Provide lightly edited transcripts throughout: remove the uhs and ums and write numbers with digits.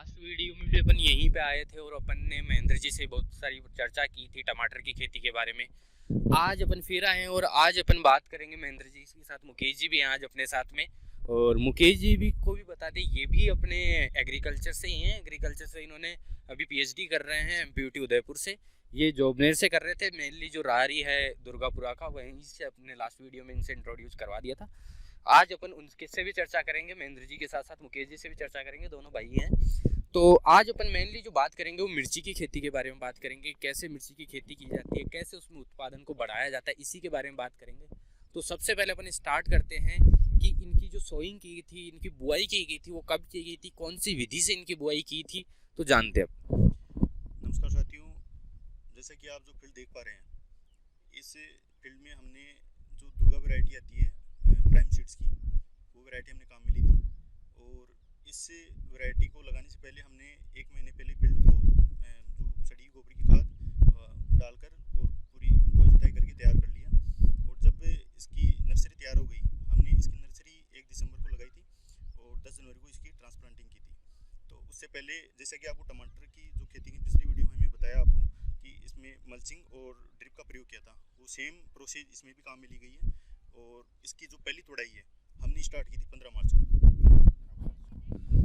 Last video में भी अपन यहीं पे आए थे और अपन ने महेंद्र जी से बहुत सारी चर्चा की थी टमाटर की खेती के बारे में। आज अपन फिर आए हैं और आज अपन बात करेंगे महेंद्र जी के साथ। मुकेश जी भी हैं आज अपने साथ में। और मुकेश जी भी को भी बता दें, ये भी अपने एग्रीकल्चर से ही हैं। एग्रीकल्चर से इन्होंने अभी पीएचडी कर रहे हैं एमपीयूटी उदयपुर से। ये जॉबनेर से कर रहे थे, मेनली जो रारी है दुर्गापुरा का, वहीं से अपने लास्ट वीडियो में इनसे इंट्रोड्यूस करवा दिया था। आज अपन उनके से भी चर्चा करेंगे, महेंद्र जी के साथ साथ मुकेश जी से भी चर्चा करेंगे, दोनों भाई हैं। तो आज अपन मेनली जो बात करेंगे वो मिर्ची की खेती के बारे में बात करेंगे। कैसे मिर्ची की खेती की जाती है, कैसे उसमें उत्पादन को बढ़ाया जाता है, इसी के बारे में बात करेंगे। तो सबसे पहले अपन स्टार्ट करते हैं कि इनकी जो सोइंग की थी, इनकी बुआई की गई थी, वो कब की गई थी, कौन सी विधि से इनकी बुआई की थी, तो जानते हैं अब। नमस्कार साथियों, जैसे कि आप जो फील्ड देख पा रहे हैं, इस फील्ड में हमने जो दुर्गा वैरायटी आती है प्राइम सीड्स की, वो वैरायटी हमने काम में ली थी। और इस वैरायटी को लगाने से पहले हमने 1 महीने पहले फील्ड को जो सड़ी गोबर की खाद डालकर और पूरी बुआई जुताई करके तैयार कर लिया। और जब इसकी नर्सरी तैयार हो गई, हमने इसकी नर्सरी 1 दिसंबर को लगाई थी और 10 जनवरी को इसकी ट्रांसप्लांटिंग की थी। तो उससे पहले जैसे कि आपको टमाटर की जो खेती की पिछली वीडियो में हमें बताया आपको कि इसमें मल्चिंग और ड्रिप का प्रयोग किया था, वो सेम प्रोसेस इसमें भी काम में ली गई है। और इसकी जो पहली तोड़ाई है हमने स्टार्ट की थी 15 मार्च को।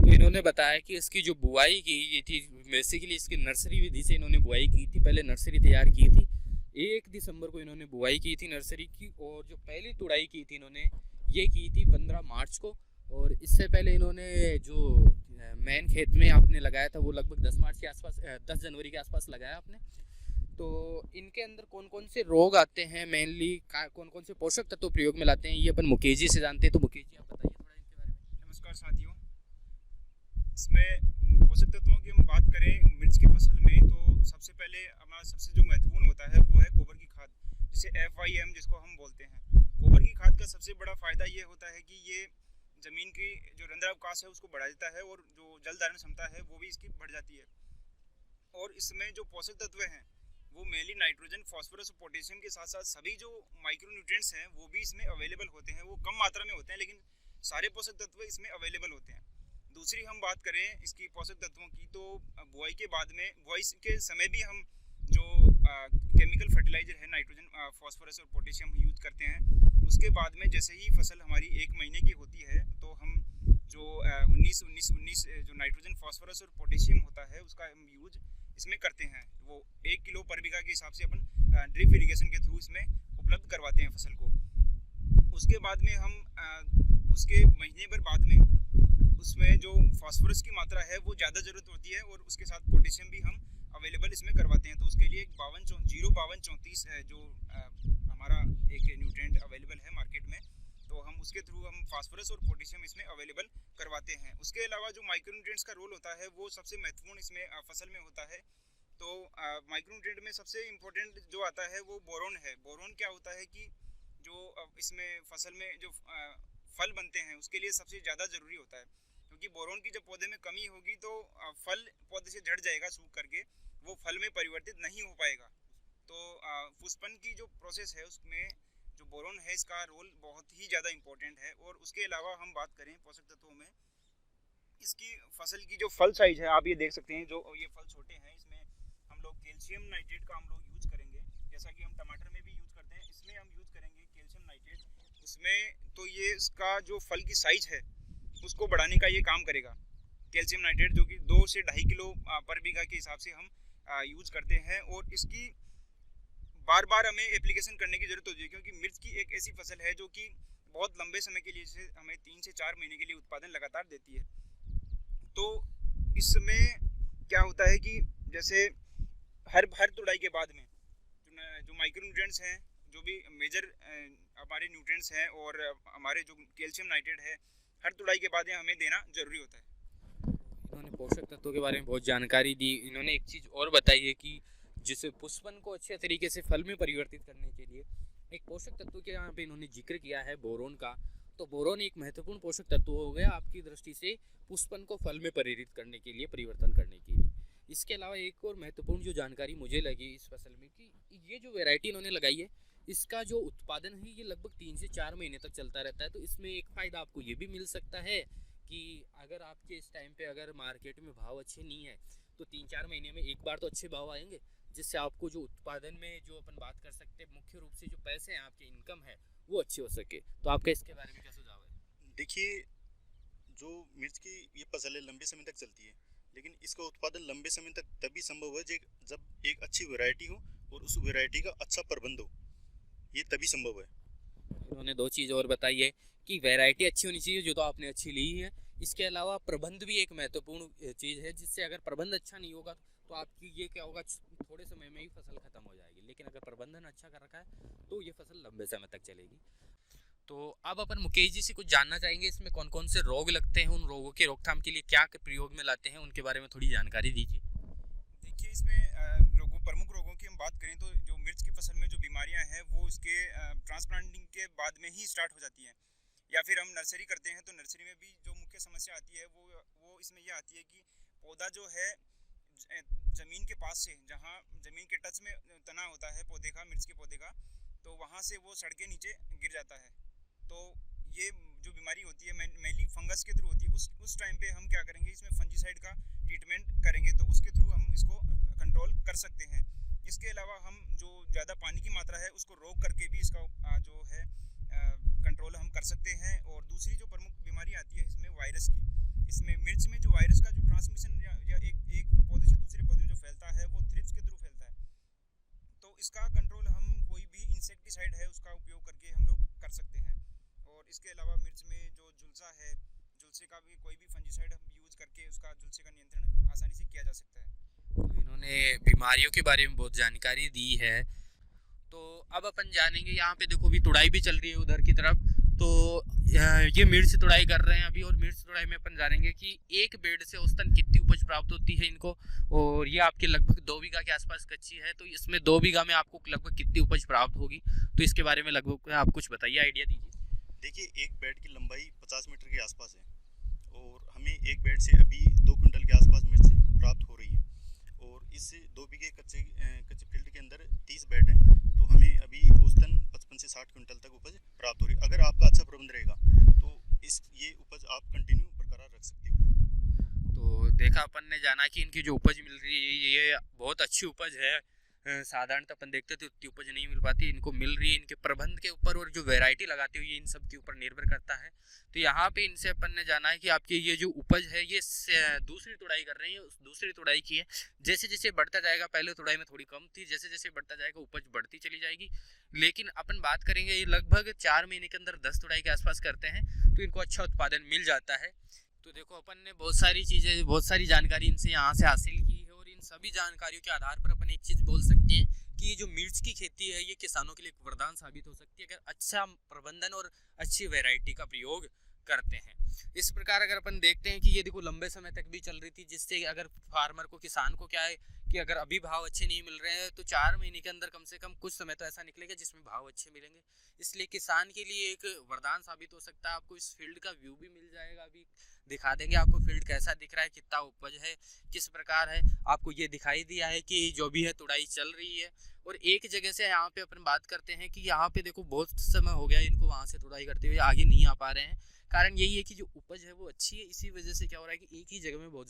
तो इन्होंने बताया कि इसकी जो बुआई की गई थी, बेसिकली इसकी नर्सरी विधि से इन्होंने बुआई की थी। पहले नर्सरी तैयार की थी, 1 दिसंबर को इन्होंने बुआई की थी नर्सरी की। और जो पहली तुड़ाई की थी इन्होंने ये की थी 15 मार्च को। और इससे पहले इन्होंने जो मेन खेत में आपने लगाया था वो लगभग 10 मार्च के आसपास, 10 जनवरी के आसपास लगाया आपने। तो इनके अंदर कौन कौन से रोग आते हैं, मेनली कौन कौन से पोषक तत्व प्रयोग में लाते हैं, ये अपन मुकेश जी से जानते हैं। तो मुकेश जी आप बताइए थोड़ा इनके बारे में। नमस्कार साथियों, इसमें पोषक तत्वों की हम बात करें मिर्च की फसल में, तो सबसे पहले हमारा सबसे जो महत्वपूर्ण होता है वो है गोबर की खाद, जिसे FIM जिसको हम बोलते हैं। गोबर की खाद का सबसे बड़ा फायदा ये होता है कि ये जमीन की जो रंध्रावकाश है उसको बढ़ा देता है और जो जल धारण क्षमता है वो भी इसकी बढ़ जाती है। और इसमें जो पोषक तत्व हैं वो मेनली नाइट्रोजन, फास्फोरस और पोटेशियम के साथ साथ सभी जो माइक्रो न्यूट्रिएंट्स हैं वो भी इसमें अवेलेबल होते हैं। वो कम मात्रा में होते हैं लेकिन सारे पोषक तत्व इसमें अवेलेबल होते हैं। दूसरी हम बात करें इसकी पोषक तत्वों की, तो बुआई के बाद में, बुआई के समय भी हम जो केमिकल फर्टिलाइजर है नाइट्रोजन, फास्फोरस और पोटेशियम यूज करते हैं। उसके बाद में जैसे ही फसल हमारी 1 महीने की होती है तो हम जो 19 जो नाइट्रोजन, फास्फोरस और पोटेशियम होता है उसका हम यूज इसमें करते हैं। वो 1 किलो पर बीघा के हिसाब से अपन ड्रिप इरिगेशन के थ्रू इसमें उपलब्ध करवाते हैं फसल को। उसके बाद में हम उसके महीने भर बाद में उसमें जो फास्फोरस की मात्रा है वो ज़्यादा ज़रूरत होती है और उसके साथ पोटेशियम भी हम अवेलेबल इसमें करवाते हैं। तो उसके लिए 5234 है जो हमारा एक न्यूट्रिएंट अवेलेबल है मार्केट में, तो हम उसके थ्रू हम फास्फोरस और पोटेशियम इसमें अवेलेबल करवाते हैं। उसके अलावा जो माइक्रो न्यूट्रिएंट्स का रोल होता है वो सबसे महत्वपूर्ण इसमें फसल में होता है। तो माइक्रो न्यूट्रिएंट में सबसे इम्पोर्टेंट जो आता है वो बोरोन है। बोरोन क्या होता है कि जो इसमें फसल में जो फल बनते हैं उसके लिए सबसे ज़्यादा ज़रूरी होता है, क्योंकि बोरोन की जब पौधे में कमी होगी तो फल पौधे से झड़ जाएगा सूख करके, वो फल में परिवर्तित नहीं हो पाएगा। तो पुष्पन की जो प्रोसेस है उसमें जो बोरोन है इसका रोल बहुत ही ज़्यादा इम्पोर्टेंट है। और उसके अलावा हम बात करें पोषक तत्वों में, इसकी फसल की जो फल साइज है आप ये देख सकते हैं, जो ये फल छोटे हैं इसमें हम लोग कैल्शियम नाइट्रेट का हम लोग यूज करेंगे, जैसा कि हम टमाटर में भी यूज करते हैं, इसमें हम यूज करेंगे कैल्शियम नाइट्रेट उसमें। तो ये इसका जो फल की साइज है उसको बढ़ाने का ये काम करेगा कैल्शियम नाइट्रेट, जो कि 2 से 2.5 किलो पर बीघा के हिसाब से हम यूज करते हैं। और इसकी बार बार हमें एप्लीकेशन करने की जरूरत होती है, क्योंकि मिर्च की एक ऐसी फसल है जो कि बहुत लंबे समय के लिए, जैसे हमें 3 से 4 महीने के लिए उत्पादन लगातार देती है। तो इसमें क्या होता है कि जैसे हर तुड़ाई के बाद में जो माइक्रो न्यूट्रिएंट्स हैं, जो भी मेजर हमारे न्यूट्रिएंट्स हैं और हमारे जो कैल्शियम नाइट्रेट है, हर तुड़ाई के बाद हमें देना जरूरी होता है। इन्होंने पोषक तत्वों के बारे में बहुत जानकारी दी। इन्होंने एक चीज़ और बताई है कि जिसे पुष्पन को अच्छे तरीके से फल में परिवर्तित करने के लिए एक पोषक तत्व के यहाँ पे इन्होंने जिक्र किया है, बोरोन का। तो बोरोन एक महत्वपूर्ण पोषक तत्व हो गया आपकी दृष्टि से पुष्पन को फल में परिवर्तित करने के लिए, परिवर्तन करने के लिए। इसके अलावा एक और महत्वपूर्ण जो जानकारी मुझे लगी इस फसल में कि ये जो वैरायटी इन्होंने लगाई है इसका जो उत्पादन है ये लगभग 3 से 4 महीने तक चलता रहता है। तो इसमें एक फ़ायदा आपको ये भी मिल सकता है कि अगर आपके इस टाइम पे अगर मार्केट में भाव अच्छे नहीं है तो 3-4 महीने में एक बार तो अच्छे भाव आएंगे, जिससे आपको जो उत्पादन में जो अपन बात कर सकते हैं मुख्य रूप से जो पैसे हैं आपके इनकम है वो अच्छी हो सके। तो आपका इसके बारे में क्या सुझाव है? देखिए, जो मिर्च की ये फसल है लंबे समय तक चलती है, लेकिन इसका उत्पादन लंबे समय तक तभी संभव है जब एक अच्छी वैरायटी हो और उस वैरायटी का अच्छा प्रबंध हो, ये तभी संभव है। उन्होंने 2 चीज़ और बताई है कि वैरायटी अच्छी होनी चाहिए, जो तो आपने अच्छी ली है। इसके अलावा प्रबंध भी एक महत्वपूर्ण चीज़ है, जिससे अगर प्रबंध अच्छा नहीं होगा तो आपकी ये क्या होगा, थोड़े समय में ही फसल खत्म हो जाएगी। लेकिन अगर प्रबंधन अच्छा कर रखा है तो ये फसल लंबे समय तक चलेगी। तो अब अपन मुकेश जी से कुछ जानना चाहेंगे, इसमें कौन कौन से रोग लगते हैं, उन रोगों के रोकथाम के लिए क्या प्रयोग में लाते हैं, उनके बारे में थोड़ी जानकारी दीजिए। देखिए, इसमें प्रमुख रोगों की हम बात करें तो जो मिर्च की फसल में जो बीमारियां हैं वो इसके ट्रांसप्लांटिंग के बाद में ही स्टार्ट हो जाती हैं, या फिर हम नर्सरी करते हैं तो नर्सरी में भी जो मुख्य समस्या आती है वो इसमें यह आती है कि पौधा जो है ज़मीन के पास से, जहाँ ज़मीन के टच में तना होता है पौधे का, मिर्च के पौधे का, तो वहाँ से वो सड़ के नीचे गिर जाता है। तो ये जो बीमारी होती है मेनली फंगस के थ्रू होती है। उस टाइम पे हम क्या करेंगे, इसमें फंजीसाइड का ट्रीटमेंट करेंगे तो उसके थ्रू हम इसको कंट्रोल कर सकते हैं। इसके अलावा हम जो ज़्यादा पानी की मात्रा है उसको रोक करके भी इसका जो है कंट्रोल हम कर सकते हैं। और दूसरी जो प्रमुख बीमारी आती है इसमें वायरस की, इसमें मिर्च में जो वायरस का जो ट्रांसमिशन या एक पौधे से दूसरे पौधे में जो फैलता है वो थ्रिप्स के थ्रू फैलता है। तो इसका कंट्रोल हम कोई भी इंसेक्टिसाइड है उसका उपयोग करके हम लोग कर सकते हैं। और इसके अलावा मिर्च में जो झुलसा है, झुलसे का भी कोई भी फंजीसाइड हम यूज करके उसका झुलसे का नियंत्रण आसानी से किया जा सकता है। तो इन्होंने बीमारियों के बारे में बहुत जानकारी दी है। तो अब अपन जानेंगे, यहाँ पे देखो भी तुड़ाई भी चल रही है उधर की तरफ, तो ये मिर्च तुड़ाई कर रहे हैं अभी। और मिर्च तुड़ाई में अपन जानेंगे कि एक बेड से औसतन कितनी उपज प्राप्त होती है इनको। और ये आपके लगभग 2 बीघा के आसपास कच्ची है, तो इसमें 2 बीघा में आपको लगभग कितनी उपज प्राप्त होगी, तो इसके बारे में लगभग आप कुछ बताइए, आइडिया दीजिए। देखिए, एक बेड की लंबाई 50 मीटर के आसपास है और हमें एक बेड से अभी 2 कुंटल के आसपास मिर्च प्राप्त हो रही है। और इस 2 बीघे कच्चे फील्ड के अंदर 30 बेड हैं, तो हमें अभी औसतन 55 से 60 कुंटल तक उपज प्राप्त हो रही है। अगर आपका अच्छा प्रबंध रहेगा तो ये उपज आप कंटिन्यू बरकरार रख सकते हो। तो देखा अपन ने, जाना कि इनकी जो उपज मिल रही है ये बहुत अच्छी उपज है। साधारणतः अपन देखते थे उतनी उपज नहीं मिल पाती, इनको मिल रही है। इनके प्रबंध के ऊपर और जो वैरायटी लगाते हुए इन सब के ऊपर निर्भर करता है। तो यहाँ पे इनसे अपन ने जाना है कि आपकी ये जो उपज है ये दूसरी तुड़ाई कर रही है, उस दूसरी तुड़ाई की है। जैसे जैसे बढ़ता जाएगा, पहले तुड़ाई में थोड़ी कम थी, जैसे जैसे बढ़ता जाएगा उपज बढ़ती चली जाएगी। लेकिन अपन बात करेंगे ये लगभग 4 महीने के अंदर 10 तुड़ाई के आसपास करते हैं, तो इनको अच्छा उत्पादन मिल जाता है। तो देखो अपन ने बहुत सारी चीज़ें, बहुत सारी जानकारी इनसे यहाँ से हासिल की है। और इन सभी जानकारियों के आधार पर अपन एक चीज़ बोल सकते हैं कि ये जो मिर्च की खेती है ये किसानों के लिए एक वरदान साबित हो सकती है अगर अच्छा प्रबंधन और अच्छी वैरायटी का प्रयोग करते हैं। इस प्रकार अगर अपन देखते हैं कि ये देखो लंबे समय तक भी चल रही थी, जिससे अगर फार्मर को, किसान को क्या है कि अगर अभी भाव अच्छे नहीं मिल रहे हैं तो 4 महीने के अंदर कम से कम कुछ समय तो ऐसा निकलेगा जिसमें भाव अच्छे मिलेंगे। इसलिए किसान के लिए एक वरदान साबित हो सकता है। आपको इस फील्ड का व्यू भी मिल जाएगा, अभी दिखा देंगे आपको फील्ड कैसा दिख रहा है, कितना उपज है, किस प्रकार है। आपको ये दिखाई दिया है कि जो भी है तुड़ाई चल रही है। और एक जगह से यहाँ पे अपन बात करते हैं कि यहाँ पे देखो बहुत समय हो गया इनको वहाँ से तुड़ाई करते हुए, आगे नहीं आ पा रहे हैं। कारण यही है कि जो उपज है वो अच्छी है, इसी वजह से क्या हो रहा है कि एक ही जगह में बहुत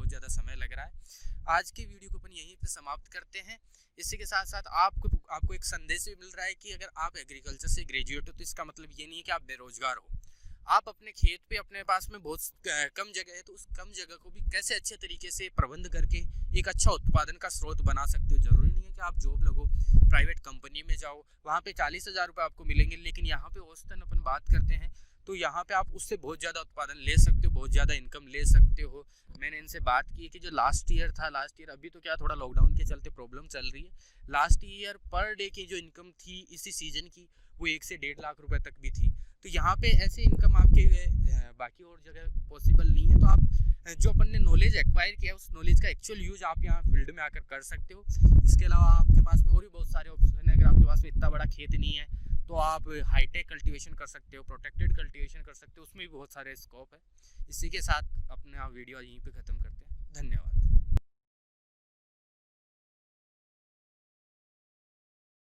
ज़्यादा समय लग रहा है। आज के वीडियो को अपन यहीं पे समाप्त करते हैं। इसी के साथ साथ आपको एक संदेश भी मिल रहा है कि अगर आप एग्रीकल्चर से ग्रेजुएट हो तो इसका मतलब ये नहीं है कि आप बेरोजगार हो। आप अपने खेत पे, अपने पास में बहुत कम जगह है, तो उस कम जगह को भी कैसे अच्छे तरीके से प्रबंध करके एक अच्छा उत्पादन का स्रोत बना सकते हो। जरूरी नहीं है कि आप जॉब लगो, प्राइवेट कंपनी में जाओ, वहाँ पे 40,000 रुपये आपको मिलेंगे। लेकिन यहाँ पे औसतन अपन बात करते हैं तो यहाँ पे आप उससे बहुत ज़्यादा उत्पादन ले सकते हो, बहुत ज़्यादा इनकम ले सकते हो। मैंने इनसे बात की कि जो लास्ट ईयर था, अभी तो क्या थोड़ा लॉकडाउन के चलते प्रॉब्लम चल रही है, लास्ट ईयर पर डे की जो इनकम थी इसी सीजन की वो 1 से 1.5 लाख रुपए तक भी थी। तो यहाँ पे ऐसे इनकम आपके बाकी और जगह पॉसिबल नहीं है। तो आप जो अपन ने नॉलेज एक्वायर किया उस नॉलेज का एक्चुअल यूज आप यहाँ फील्ड में आकर कर सकते हो। इसके अलावा आपके पास में और भी बहुत सारे ऑप्शन है। अगर आपके पास में इतना बड़ा खेत नहीं है तो आप हाईटेक कल्टीवेशन कर सकते हो, प्रोटेक्टेड कल्टीवेशन कर सकते हो, उसमें भी बहुत सारे स्कोप है। इसी के साथ अपना वीडियो यहीं पे ख़त्म करते हैं। धन्यवाद।